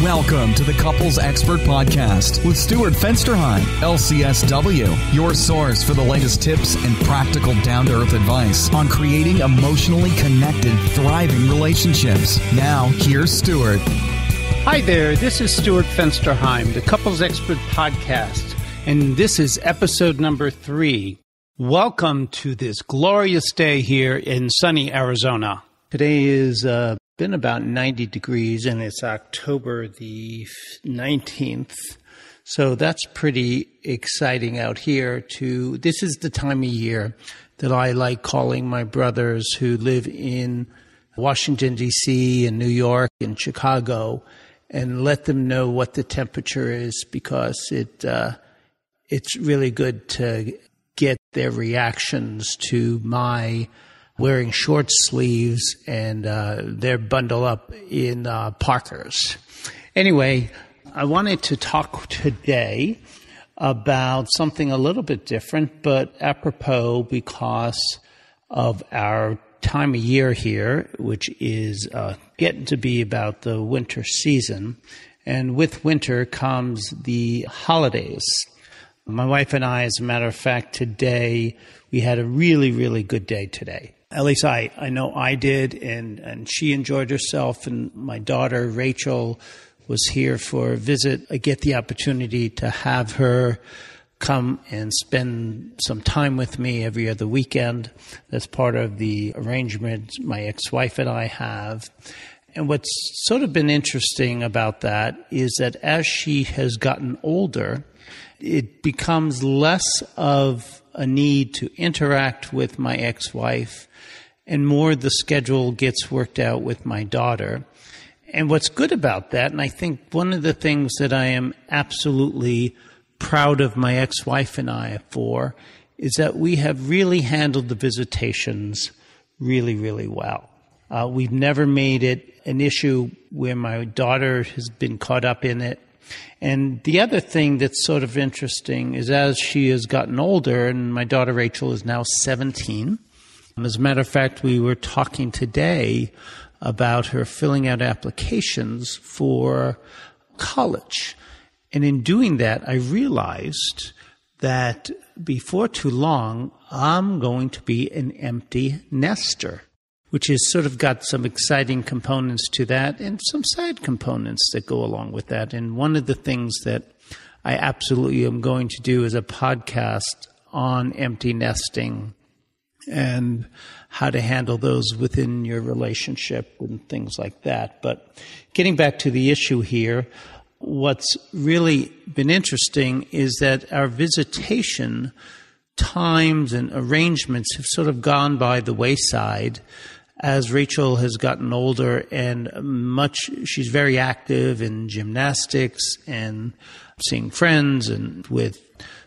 Welcome to the Couples Expert Podcast with Stuart Fensterheim, LCSW, your source for the latest tips and practical down-to-earth advice on creating emotionally connected, thriving relationships. Now, here's Stuart. Hi there, this is Stuart Fensterheim, the Couples Expert Podcast, and this is episode number 3. Welcome to this glorious day here in sunny Arizona. Today is been about 90 degrees, and it's October the 19th. So that's pretty exciting out here. This is the time of year that I like calling my brothers who live in Washington, D.C., and New York, and Chicago, and let them know what the temperature is, because it's really good to get their reactions to my wearing short sleeves, and they're bundled up in parkers. Anyway, I wanted to talk today about something a little bit different, but apropos because of our time of year here, which is getting to be about the winter season. And with winter comes the holidays. My wife and I, as a matter of fact, today, we had a really, really good day today. At least I know I did, and she enjoyed herself, and my daughter, Rachel, was here for a visit. I get the opportunity to have her come and spend some time with me every other weekend. That's part of the arrangement my ex-wife and I have. And what's sort of been interesting about that is that as she has gotten older, it becomes less of a need to interact with my ex-wife, and more the schedule gets worked out with my daughter. And what's good about that, and I think one of the things that I am absolutely proud of my ex-wife and I for, is that we have really handled the visitations really, really well. We've never made it an issue where my daughter has been caught up in it. And the other thing that's sort of interesting is as she has gotten older, and my daughter Rachel is now 17. As a matter of fact, we were talking today about her filling out applications for college. And in doing that, I realized that before too long, I'm going to be an empty nester, which has sort of got some exciting components to that and some sad components that go along with that. And one of the things that I absolutely am going to do is a podcast on empty nesting and how to handle those within your relationship and things like that. But getting back to the issue here, what's really been interesting is that our visitation times and arrangements have sort of gone by the wayside as Rachel has gotten older, and she's very active in gymnastics and seeing friends and with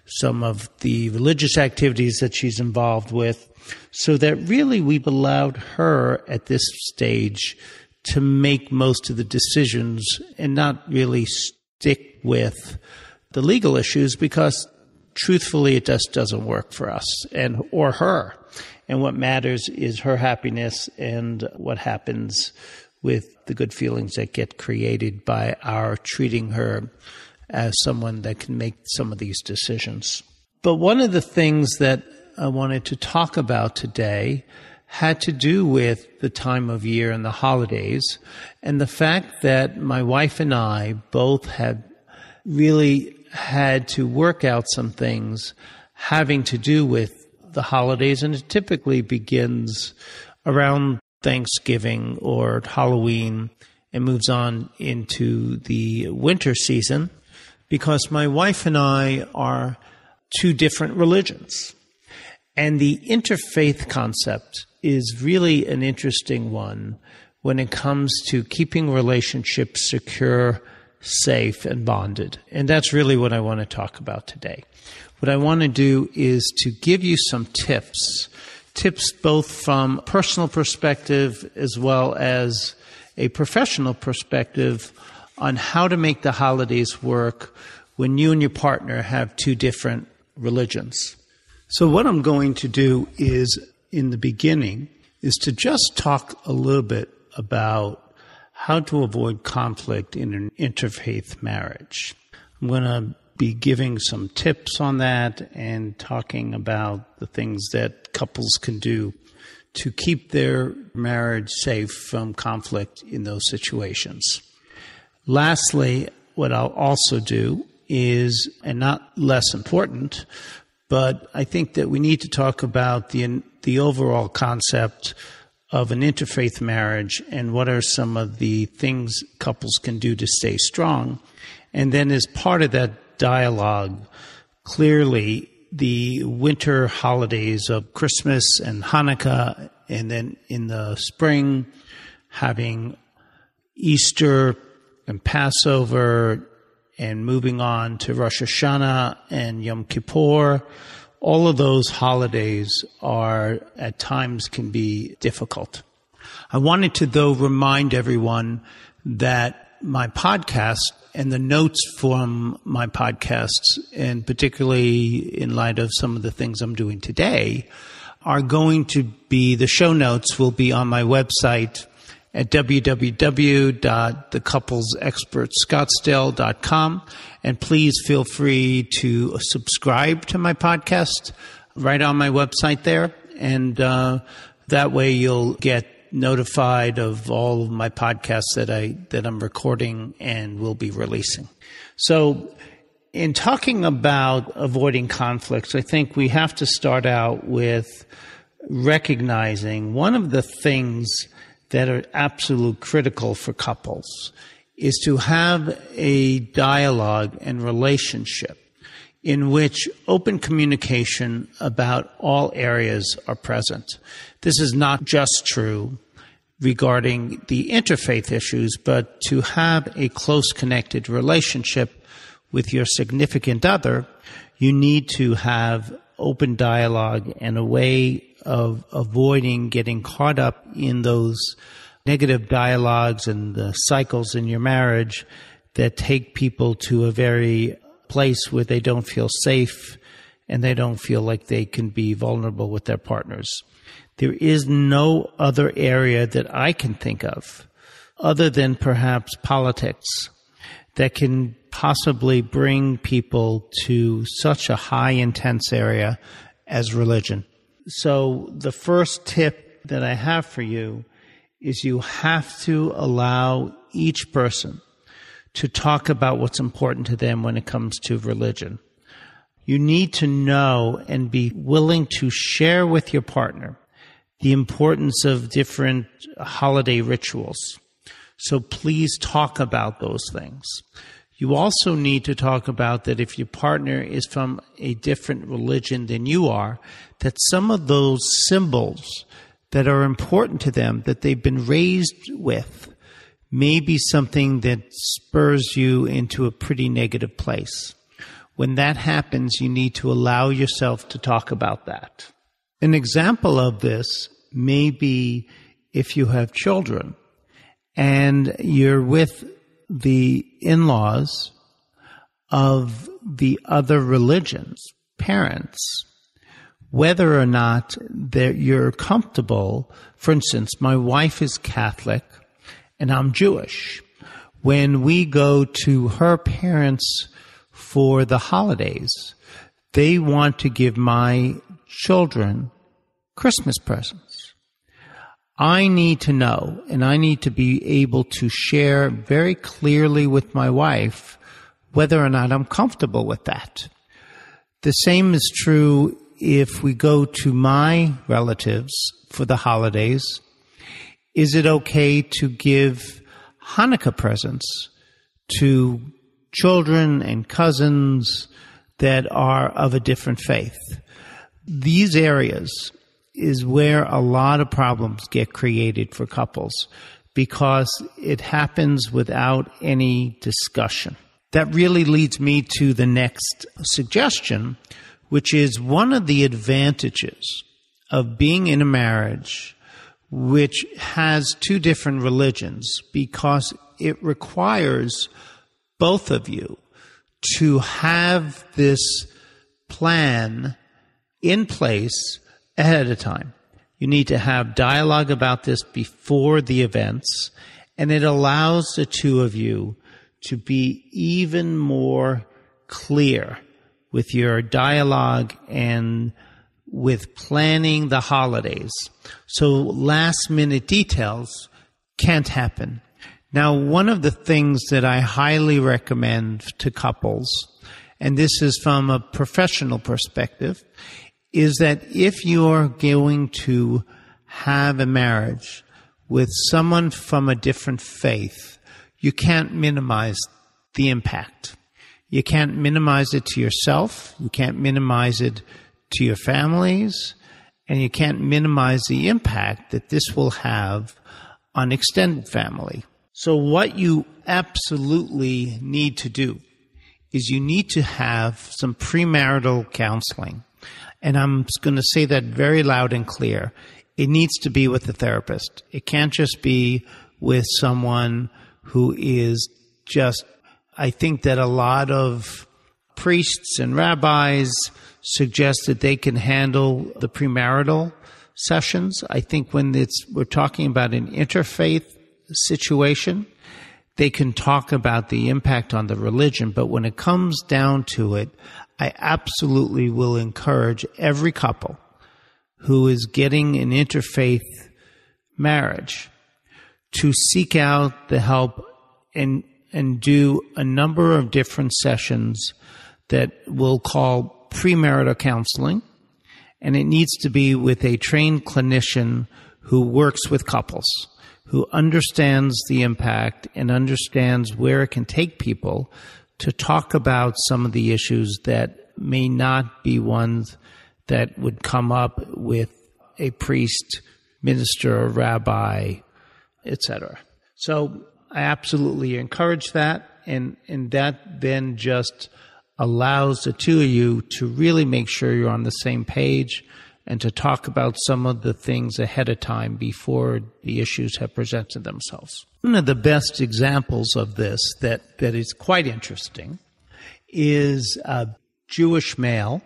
some of the religious activities that she's involved with, so that really we've allowed her at this stage to make most of the decisions and not really stick with the legal issues, because truthfully it just doesn't work for us or her. And what matters is her happiness and what happens with the good feelings that get created by our treating her as someone that can make some of these decisions. But one of the things that I wanted to talk about today had to do with the time of year and the holidays, and the fact that my wife and I both have really had to work out some things having to do with the holidays, and it typically begins around Thanksgiving or Halloween and moves on into the winter season, because my wife and I are two different religions. And the interfaith concept is really an interesting one when it comes to keeping relationships secure, safe, and bonded. And that's really what I want to talk about today. What I want to do is to give you some tips both from a personal perspective as well as a professional perspective on how to make the holidays work when you and your partner have two different religions. So what I'm going to do is, in the beginning, is to just talk a little bit about how to avoid conflict in an interfaith marriage. I'm going to be giving some tips on that and talking about the things that couples can do to keep their marriage safe from conflict in those situations. Lastly, what I'll also do is, and not less important, but I think that we need to talk about the overall concept of an interfaith marriage and what are some of the things couples can do to stay strong. And then as part of that dialogue, clearly the winter holidays of Christmas and Hanukkah, and then in the spring having Easter and Passover, and moving on to Rosh Hashanah and Yom Kippur. All of those holidays are, at times, can be difficult. I wanted to, though, remind everyone that my podcast and the notes from my podcasts, and particularly in light of some of the things I'm doing today, are going to be, the show notes will be on my website at www.thecouplesexpertscottsdale.com. And please feel free to subscribe to my podcast right on my website there. And that way you'll get notified of all of my podcasts that I'm recording and will be releasing. So in talking about avoiding conflicts, I think we have to start out with recognizing one of the things that are absolute critical for couples is to have a dialogue and relationship in which open communication about all areas are present. This is not just true regarding the interfaith issues, but to have a close connected relationship with your significant other, you need to have open dialogue and a way of avoiding getting caught up in those negative dialogues and the cycles in your marriage that take people to a very place where they don't feel safe and they don't feel like they can be vulnerable with their partners. There is no other area that I can think of, other than perhaps politics, that can possibly bring people to such a high intense area as religion. So the first tip that I have for you is you have to allow each person to talk about what's important to them when it comes to religion. You need to know and be willing to share with your partner the importance of different holiday rituals. So please talk about those things. You also need to talk about that if your partner is from a different religion than you are, that some of those symbols that are important to them, that they've been raised with, may be something that spurs you into a pretty negative place. When that happens, you need to allow yourself to talk about that. An example of this may be if you have children and you're with the in-laws of the other religions, parents, whether or not that you're comfortable. For instance, my wife is Catholic and I'm Jewish. When we go to her parents for the holidays, they want to give my children Christmas presents. I need to know, and I need to be able to share very clearly with my wife whether or not I'm comfortable with that. The same is true if we go to my relatives for the holidays. Is it okay to give Hanukkah presents to children and cousins that are of a different faith? These areas is where a lot of problems get created for couples because it happens without any discussion. That really leads me to the next suggestion, which is one of the advantages of being in a marriage which has two different religions, because it requires both of you to have this plan in place ahead of time. You need to have dialogue about this before the events, And it allows the two of you to be even more clear with your dialogue and with planning the holidays. So last minute details can't happen. Now, one of the things that I highly recommend to couples, and this is from a professional perspective, is that if you're going to have a marriage with someone from a different faith, you can't minimize the impact. You can't minimize it to yourself. You can't minimize it to your families. And you can't minimize the impact that this will have on extended family. So what you absolutely need to do is you need to have some premarital counseling. And I'm going to say that very loud and clear. It needs to be with a therapist. It can't just be with someone who is just, I think that a lot of priests and rabbis suggest that they can handle the premarital sessions. I think when we're talking about an interfaith situation, they can talk about the impact on the religion. But when it comes down to it, I absolutely will encourage every couple who is getting an interfaith marriage to seek out the help and do a number of different sessions that we'll call premarital counseling. And it needs to be with a trained clinician who works with couples, who understands the impact and understands where it can take people to talk about some of the issues that may not be ones that would come up with a priest, minister, or rabbi, etc. So I absolutely encourage that, and that then just allows the two of you to really make sure you're on the same page and to talk about some of the things ahead of time before the issues have presented themselves. One of the best examples of this that is quite interesting is a Jewish male.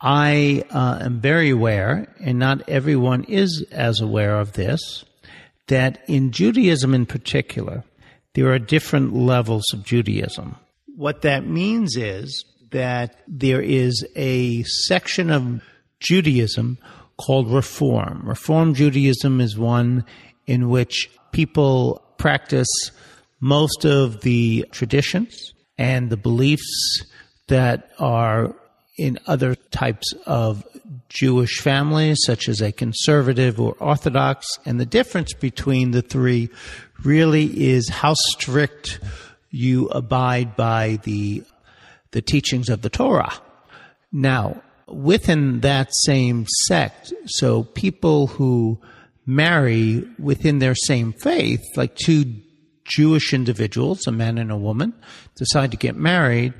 I am very aware, and not everyone is as aware of this, that in Judaism in particular, there are different levels of Judaism. What that means is that there is a section of Judaism called Reform. Reform Judaism is one in which people practice most of the traditions and the beliefs that are in other types of Jewish families, such as a conservative or Orthodox. And the difference between the three really is how strict you abide by the teachings of the Torah. Now, within that same sect, so people who marry within their same faith, like two Jewish individuals, a man and a woman, decide to get married,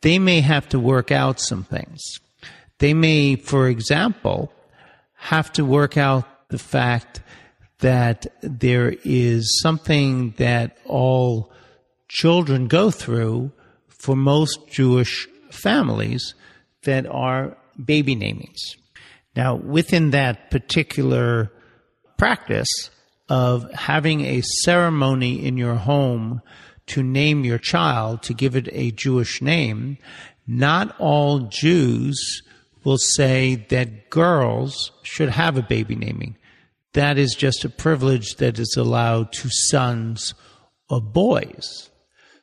they may have to work out some things. They may, for example, have to work out the fact that there is something that all children go through for most Jewish families that are baby namings. Now, within that particular practice of having a ceremony in your home to name your child, to give it a Jewish name, not all Jews will say that girls should have a baby naming. That is just a privilege that is allowed to sons or boys.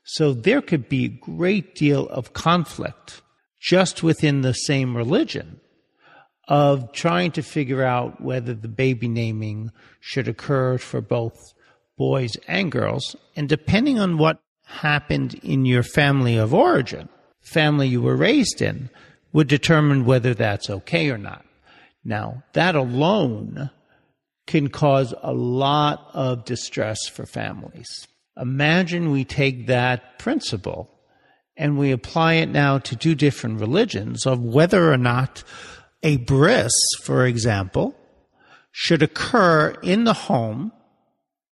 So there could be a great deal of conflict just within the same religion of trying to figure out whether the baby naming should occur for both boys and girls. And depending on what happened in your family of origin, family you were raised in, would determine whether that's okay or not. Now, that alone can cause a lot of distress for families. Imagine we take that principle and we apply it now to two different religions of whether or not a bris, for example, should occur in the home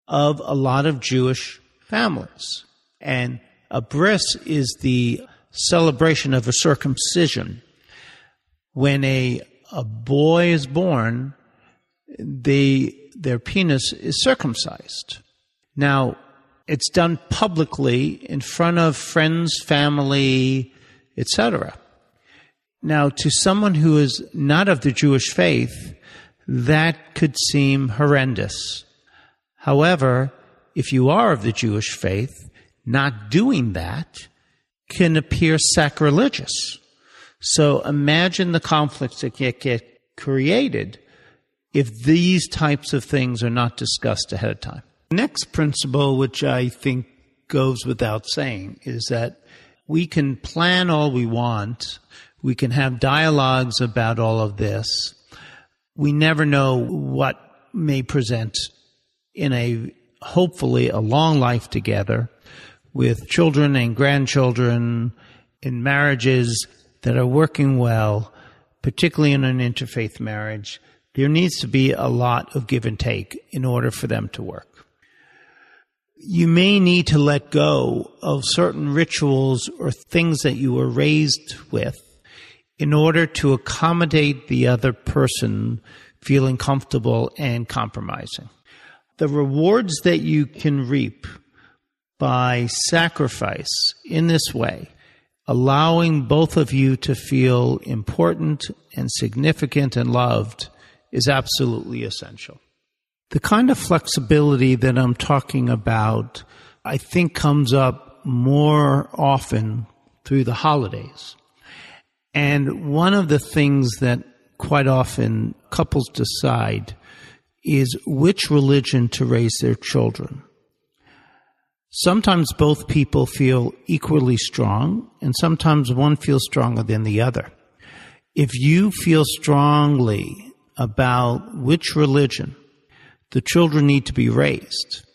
of a lot of Jewish families. And a bris is the celebration of a circumcision. When a boy is born, their penis is circumcised. Now, it's done publicly in front of friends, family, etc. Now, to someone who is not of the Jewish faith, that could seem horrendous. However, if you are of the Jewish faith, not doing that can appear sacrilegious. So imagine the conflicts that get created if these types of things are not discussed ahead of time. The next principle, which I think goes without saying, is that we can plan all we want. We can have dialogues about all of this. We never know what may present in hopefully a long life together with children and grandchildren in marriages that are working well, particularly in an interfaith marriage. There needs to be a lot of give and take in order for them to work. You may need to let go of certain rituals or things that you were raised with in order to accommodate the other person feeling comfortable and compromising. The rewards that you can reap by sacrifice in this way, allowing both of you to feel important and significant and loved, is absolutely essential. The kind of flexibility that I'm talking about, I think, comes up more often through the holidays. And one of the things that quite often couples decide is which religion to raise their children. Sometimes both people feel equally strong, and sometimes one feels stronger than the other. If you feel strongly about which religion the children need to be raised,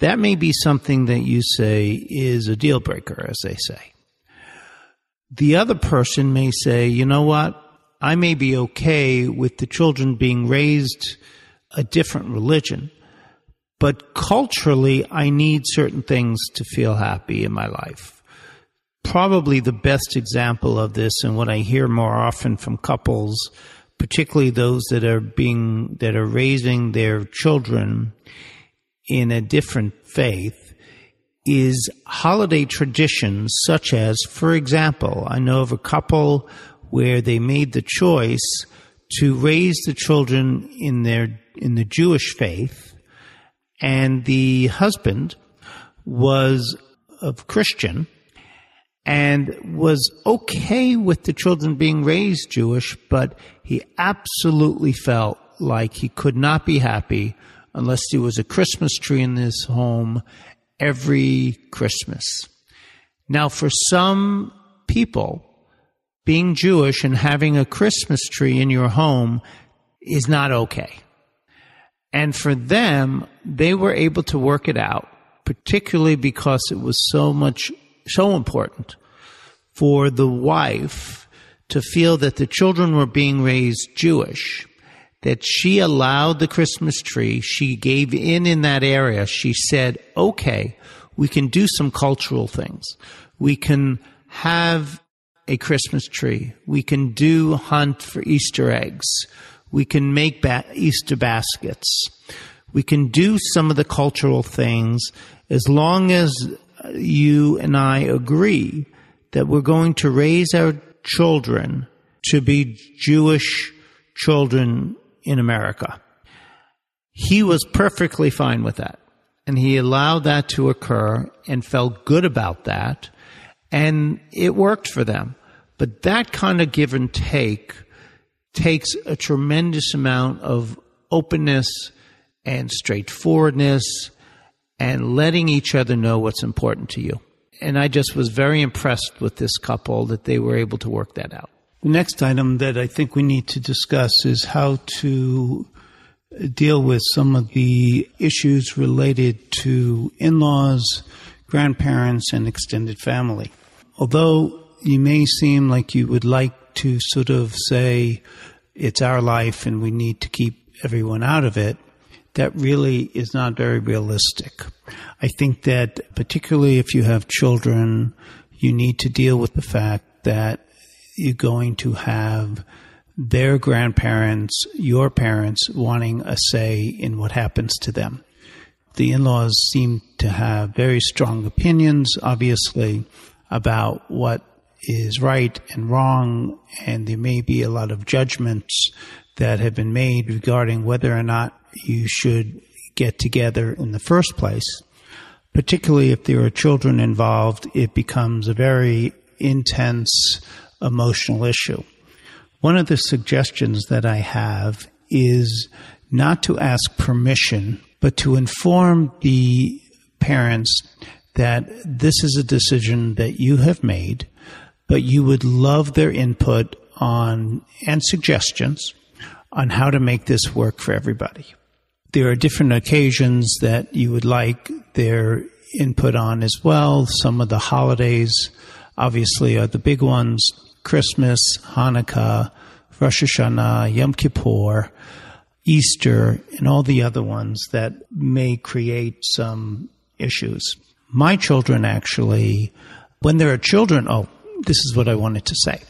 that may be something that you say is a deal breaker, as they say. The other person may say, you know what, I may be okay with the children being raised a different religion, but culturally I need certain things to feel happy in my life. Probably the best example of this, and what I hear more often from couples, particularly those that are raising their children in a different faith, is holiday traditions such as, for example, I know of a couple where they made the choice to raise the children in the Jewish faith, and the husband was of Christian and was okay with the children being raised Jewish, but he absolutely felt like he could not be happy unless there was a Christmas tree in his home every Christmas. Now, for some people, being Jewish and having a Christmas tree in your home is not okay. And for them, they were able to work it out, particularly because it was so important for the wife to feel that the children were being raised Jewish, that she allowed the Christmas tree. She gave in that area. She said, okay, we can do some cultural things. We can have a Christmas tree. We can hunt for Easter eggs. We can make Easter baskets. We can do some of the cultural things as long as you and I agree that we're going to raise our children to be Jewish children in America. He was perfectly fine with that, and he allowed that to occur and felt good about that, and it worked for them. But that kind of give and take takes a tremendous amount of openness and straightforwardness and letting each other know what's important to you. And I just was very impressed with this couple that they were able to work that out. The next item that I think we need to discuss is how to deal with some of the issues related to in-laws, grandparents, and extended family. Although you may seem like you would like to sort of say it's our life and we need to keep everyone out of it, that really is not very realistic. I think that particularly if you have children, you need to deal with the fact that you're going to have their grandparents, your parents, wanting a say in what happens to them. The in-laws seem to have very strong opinions, obviously, about what is right and wrong, and there may be a lot of judgments that have been made regarding whether or not you should get together in the first place. Particularly if there are children involved, it becomes a very intense emotional issue. One of the suggestions that I have is not to ask permission, but to inform the parents that this is a decision that you have made, but you would love their input on and suggestions on how to make this work for everybody. There are different occasions that you would like their input on as well. Some of the holidays obviously are the big ones: Christmas, Hanukkah, Rosh Hashanah, Yom Kippur, Easter, and all the other ones that may create some issues. My children actually, when there are children, this is what I wanted to say.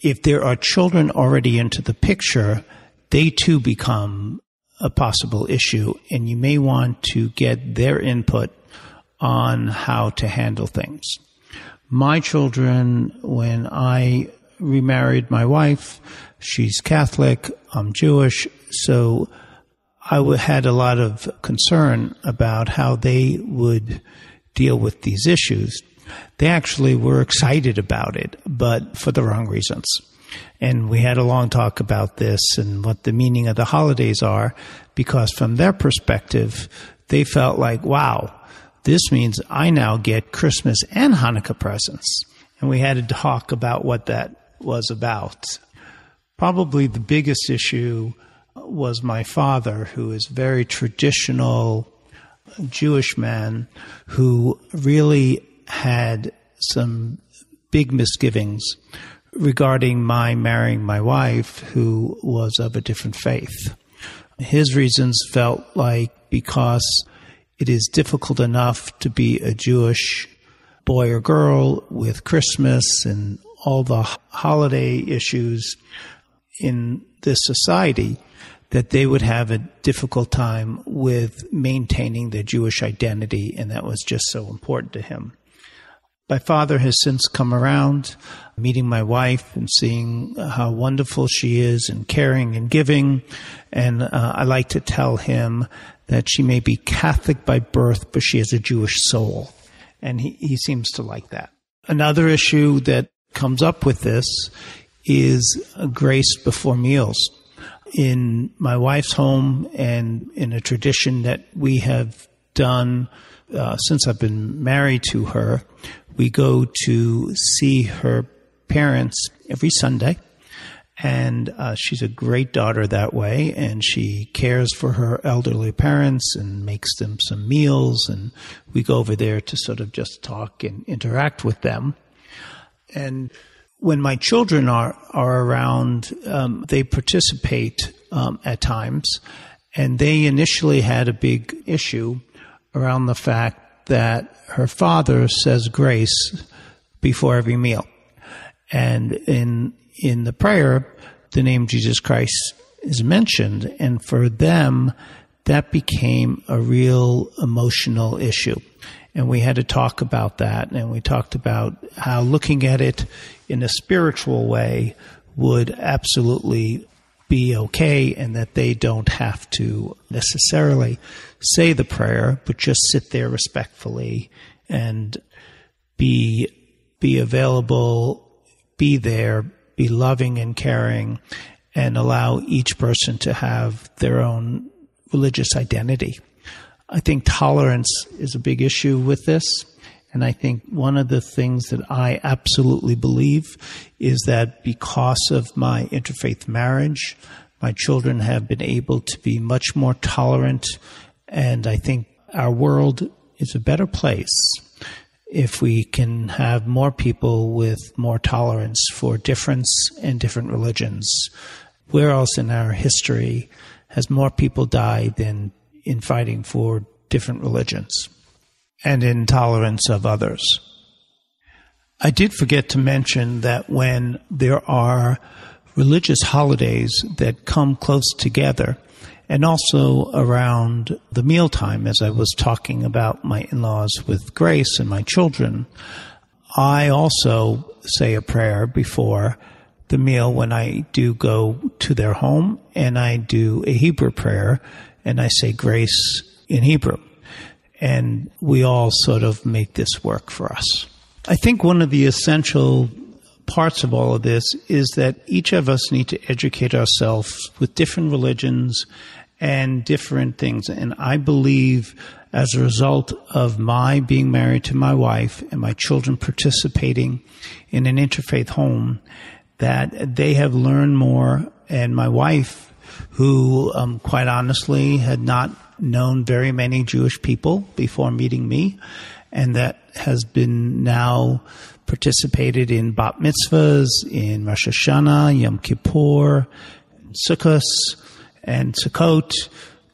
If there are children already into the picture, they too become a possible issue, and you may want to get their input on how to handle things. My children, when I remarried my wife, she's Catholic, I'm Jewish, so I had a lot of concern about how they would deal with these issues. They actually were excited about it, but for the wrong reasons. And we had a long talk about this and what the meaning of the holidays are, because from their perspective, they felt like, wow, this means I now get Christmas and Hanukkah presents. And we had to talk about what that was about. Probably the biggest issue was my father, who is a very traditional Jewish man who really had some big misgivings regarding my marrying my wife, who was of a different faith. His reasons felt like because it is difficult enough to be a Jewish boy or girl with Christmas and all the holiday issues in this society, that they would have a difficult time with maintaining their Jewish identity, and that was just so important to him. My father has since come around, meeting my wife and seeing how wonderful she is and caring and giving. And I like to tell him that she may be Catholic by birth, but she has a Jewish soul. And he seems to like that. Another issue that comes up with this is grace before meals. In my wife's home and in a tradition that we have done since I've been married to her, we go to see her parents every Sunday, and she's a great daughter that way, and she cares for her elderly parents and makes them some meals, and we go over there to sort of just talk and interact with them. And when my children are around, they participate at times, and they initially had a big issue around the fact that her father says grace before every meal. And in the prayer, the name Jesus Christ is mentioned. And for them, that became a real emotional issue. And we had to talk about that. And we talked about how looking at it in a spiritual way would absolutely be okay, and that they don't have to necessarily say the prayer, but just sit there respectfully and be available, be there, be loving and caring, and allow each person to have their own religious identity. I think tolerance is a big issue with this. And I think one of the things that I absolutely believe is that because of my interfaith marriage, my children have been able to be much more tolerant. And I think our world is a better place if we can have more people with more tolerance for difference and different religions. Where else in our history has more people died than in fighting for different religions and intolerance of others? I did forget to mention that when there are religious holidays that come close together, and also around the mealtime, as I was talking about my in-laws with Grace and my children. I also say a prayer before the meal when I do go to their home, and I do a Hebrew prayer, and I say grace in Hebrew. And we all sort of make this work for us. I think one of the essential parts of all of this is that each of us need to educate ourselves with different religions and different things. And I believe as a result of my being married to my wife and my children participating in an interfaith home, that they have learned more. And my wife, who quite honestly had not known very many Jewish people before meeting me, and that has been now participated in bat mitzvahs, in Rosh Hashanah, Yom Kippur, Sukkot, and Sukkot,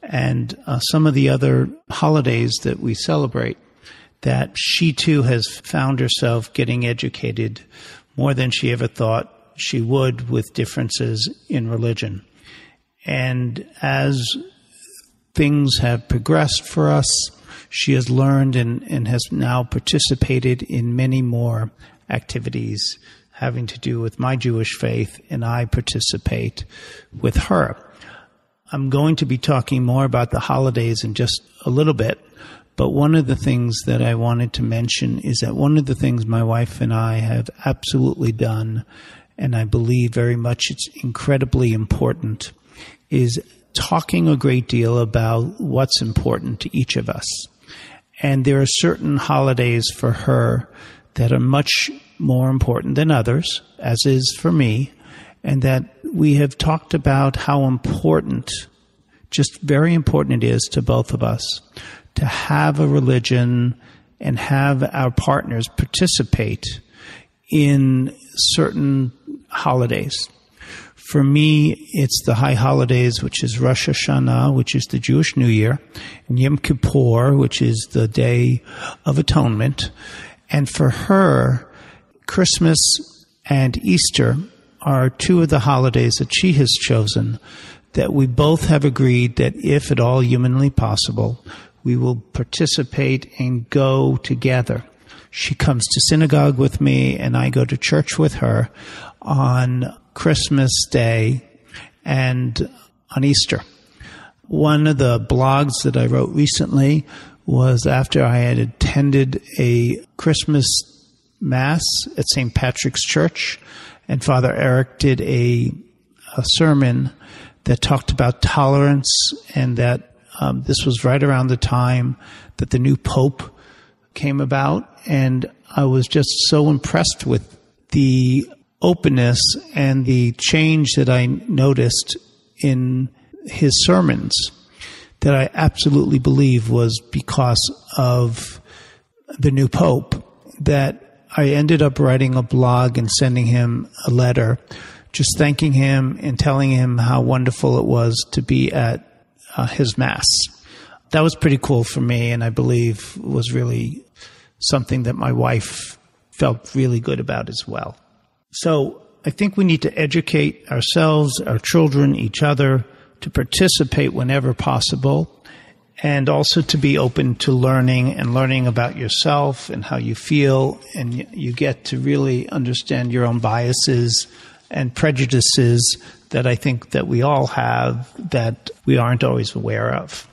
and some of the other holidays that we celebrate, that she too has found herself getting educated more than she ever thought she would with differences in religion. And as things have progressed for us, she has learned and has now participated in many more activities having to do with my Jewish faith, and I participate with her. I'm going to be talking more about the holidays in just a little bit, but one of the things that I wanted to mention is that one of the things my wife and I have absolutely done, and I believe very much it's incredibly important, is talking a great deal about what's important to each of us. And there are certain holidays for her that are much more important than others, as is for me, and that we have talked about how important, just very important it is to both of us to have a religion and have our partners participate in certain holidays. For me, it's the high holidays, which is Rosh Hashanah, which is the Jewish New Year, and Yom Kippur, which is the Day of Atonement. And for her, Christmas and Easter are two of the holidays that she has chosen, that we both have agreed that if at all humanly possible, we will participate and go together. She comes to synagogue with me, and I go to church with her on Christmas Day and on Easter. One of the blogs that I wrote recently was after I had attended a Christmas Mass at St. Patrick's Church, and Father Eric did a sermon that talked about tolerance, and that this was right around the time that the new Pope came about, and I was just so impressed with the openness and the change that I noticed in his sermons that I absolutely believe was because of the new Pope, that I ended up writing a blog and sending him a letter just thanking him and telling him how wonderful it was to be at his Mass. That was pretty cool for me, and I believe was really something that my wife felt really good about as well. So I think we need to educate ourselves, our children, each other, to participate whenever possible, and also to be open to learning and learning about yourself and how you feel, and you get to really understand your own biases and prejudices that I think that we all have that we aren't always aware of.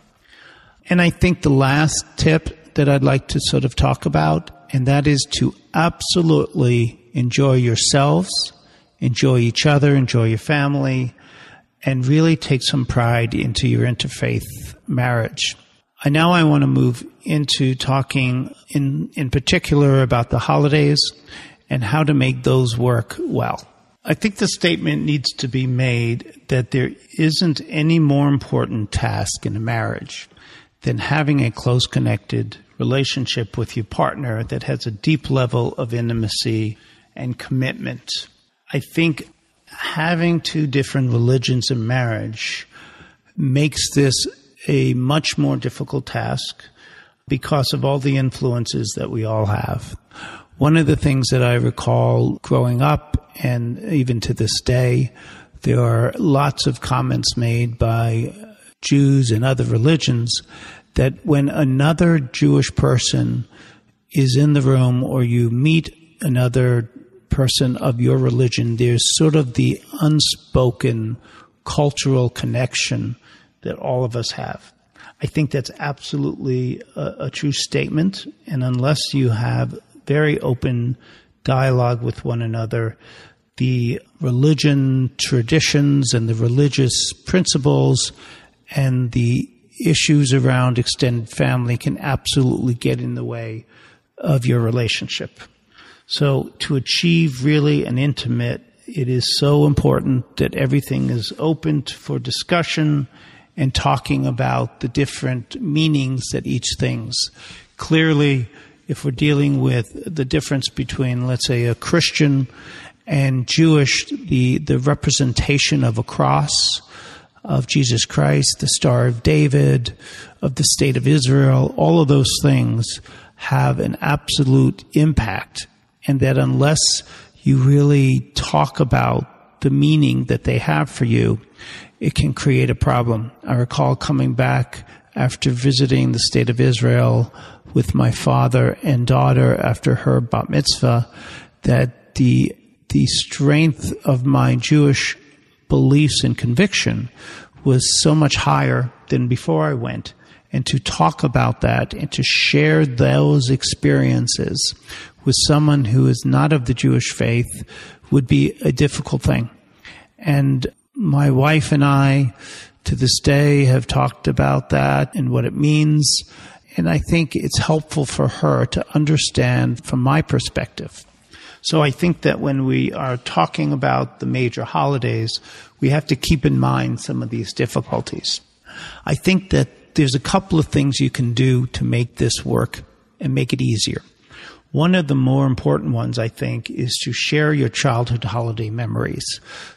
And I think the last tip that I'd like to sort of talk about, and that is to absolutely enjoy yourselves, enjoy each other, enjoy your family, and really take some pride into your interfaith marriage. Now I want to move into talking in particular about the holidays and how to make those work well. I think the statement needs to be made that there isn't any more important task in a marriage than having a close connected relationship with your partner that has a deep level of intimacy and commitment. I think having two different religions in marriage makes this a much more difficult task because of all the influences that we all have. One of the things that I recall growing up, and even to this day, there are lots of comments made by Jews and other religions, that when another Jewish person is in the room or you meet another person of your religion, there's sort of the unspoken cultural connection that all of us have. I think that's absolutely a true statement, and unless you have very open dialogue with one another, the religion traditions and the religious principles and the issues around extended family can absolutely get in the way of your relationship. So to achieve really an intimate, it is so important that everything is open for discussion and talking about the different meanings that each thing's. Clearly, if we're dealing with the difference between, let's say, a Christian and Jewish, the representation of a cross, of Jesus Christ, the Star of David, of the State of Israel, all of those things have an absolute impact. And that unless you really talk about the meaning that they have for you, it can create a problem. I recall coming back after visiting the State of Israel with my father and daughter after her bat mitzvah, that the strength of my Jewish beliefs and conviction was so much higher than before I went. And to talk about that and to share those experiences with someone who is not of the Jewish faith would be a difficult thing. And my wife and I, to this day, have talked about that and what it means. And I think it's helpful for her to understand from my perspective. So I think that when we are talking about the major holidays, we have to keep in mind some of these difficulties. I think that there's a couple of things you can do to make this work and make it easier. One of the more important ones, I think, is to share your childhood holiday memories,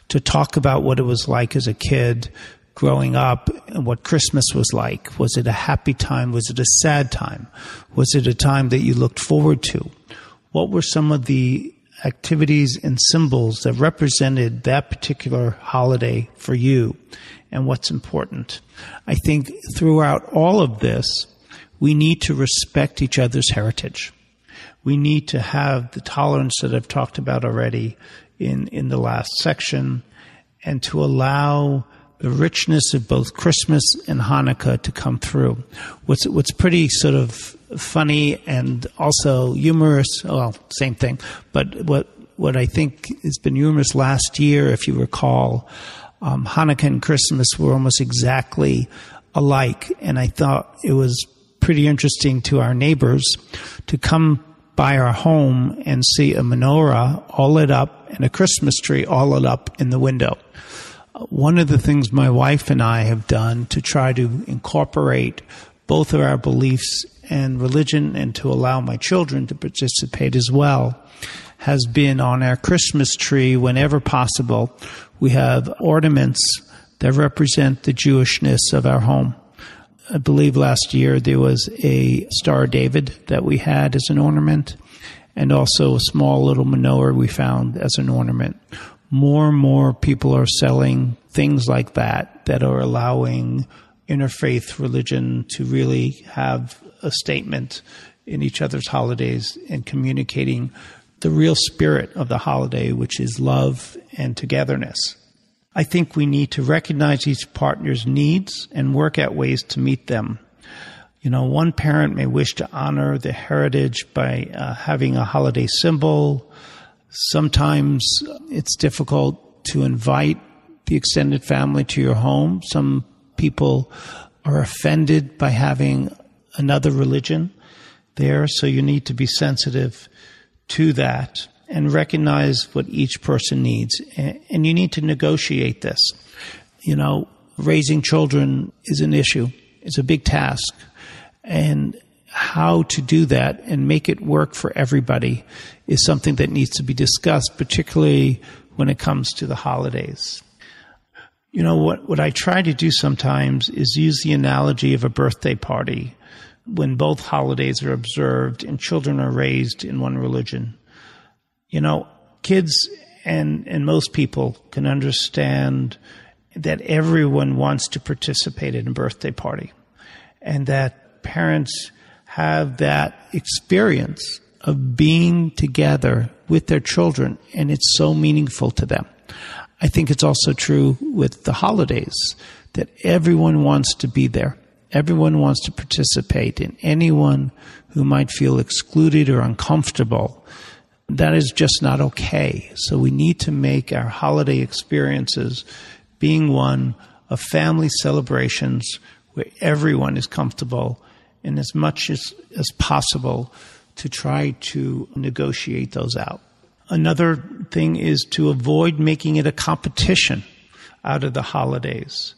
to talk about what it was like as a kid growing up and what Christmas was like. Was it a happy time? Was it a sad time? Was it a time that you looked forward to? What were some of the activities and symbols that represented that particular holiday for you, and what's important? I think throughout all of this, we need to respect each other's heritage. We need to have the tolerance that I've talked about already in the last section, and to allow the richness of both Christmas and Hanukkah to come through. What's pretty sort of funny and also humorous, well, same thing, but what I think has been humorous last year, if you recall, Hanukkah and Christmas were almost exactly alike, and I thought it was pretty interesting to our neighbors to come by our home and see a menorah all lit up and a Christmas tree all lit up in the window. One of the things my wife and I have done to try to incorporate both of our beliefs and religion, and to allow my children to participate as well, has been on our Christmas tree, whenever possible, we have ornaments that represent the Jewishness of our home. I believe last year there was a Star of David that we had as an ornament, and also a small little menorah we found as an ornament. More and more people are selling things like that are allowing interfaith religion to really have a statement in each other's holidays and communicating the real spirit of the holiday, which is love and togetherness. I think we need to recognize each partner's needs and work out ways to meet them. You know, one parent may wish to honor the heritage by having a holiday symbol. Sometimes it's difficult to invite the extended family to your home. Some people are offended by having another religion there, so you need to be sensitive to that and recognize what each person needs. And you need to negotiate this. You know, raising children is an issue. It's a big task. And how to do that and make it work for everybody is something that needs to be discussed, particularly when it comes to the holidays. You know, what I try to do sometimes is use the analogy of a birthday party when both holidays are observed and children are raised in one religion. You know, kids and most people can understand that everyone wants to participate in a birthday party, and that parents have that experience of being together with their children, and it's so meaningful to them. I think it's also true with the holidays, that everyone wants to be there. Everyone wants to participate, and anyone who might feel excluded or uncomfortable, that is just not okay. So we need to make our holiday experiences being one of family celebrations where everyone is comfortable, and as much as possible to try to negotiate those out. Another thing is to avoid making it a competition out of the holidays.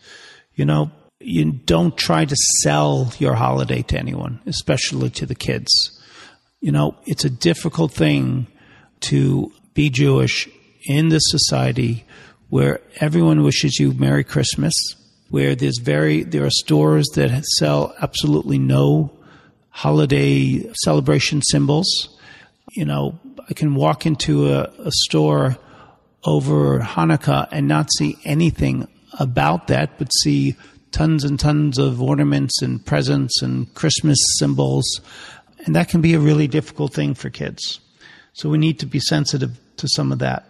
You don't try to sell your holiday to anyone, especially to the kids. It's a difficult thing to be Jewish in this society where everyone wishes you Merry Christmas, where there are stores that sell absolutely no holiday celebration symbols. I can walk into a store over Hanukkah and not see anything about that, but see tons and tons of ornaments and presents and Christmas symbols. And that can be a really difficult thing for kids. So we need to be sensitive to some of that.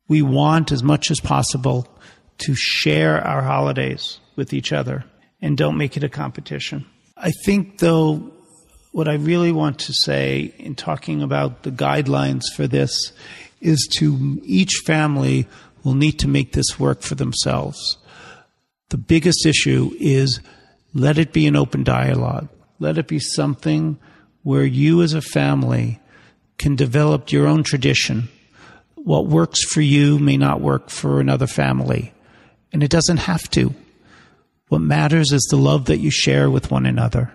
We want, as much as possible, to share our holidays with each other and don't make it a competition. I think, though, what I really want to say in talking about the guidelines for this is to each family will need to make this work for themselves. The biggest issue is let it be an open dialogue. Let it be something where you as a family can develop your own tradition. What works for you may not work for another family, and it doesn't have to. What matters is the love that you share with one another.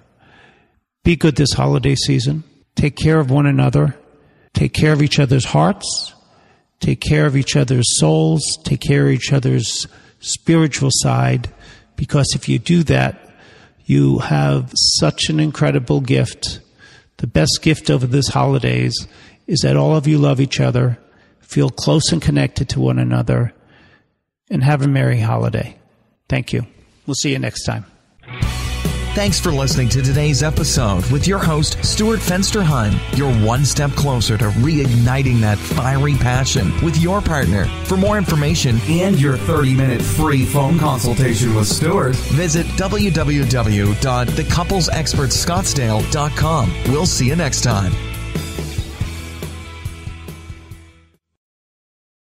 Be good this holiday season. Take care of one another. Take care of each other's hearts. Take care of each other's souls. Take care of each other's spiritual side. Because if you do that, you have such an incredible gift. The best gift over this holidays is that all of you love each other, feel close and connected to one another, and have a merry holiday. Thank you. We'll see you next time. Thanks for listening to today's episode with your host, Stuart Fensterheim. You're one step closer to reigniting that fiery passion with your partner. For more information and your 30-minute free phone consultation with Stuart, visit www.thecouplesexpertscottsdale.com. We'll see you next time.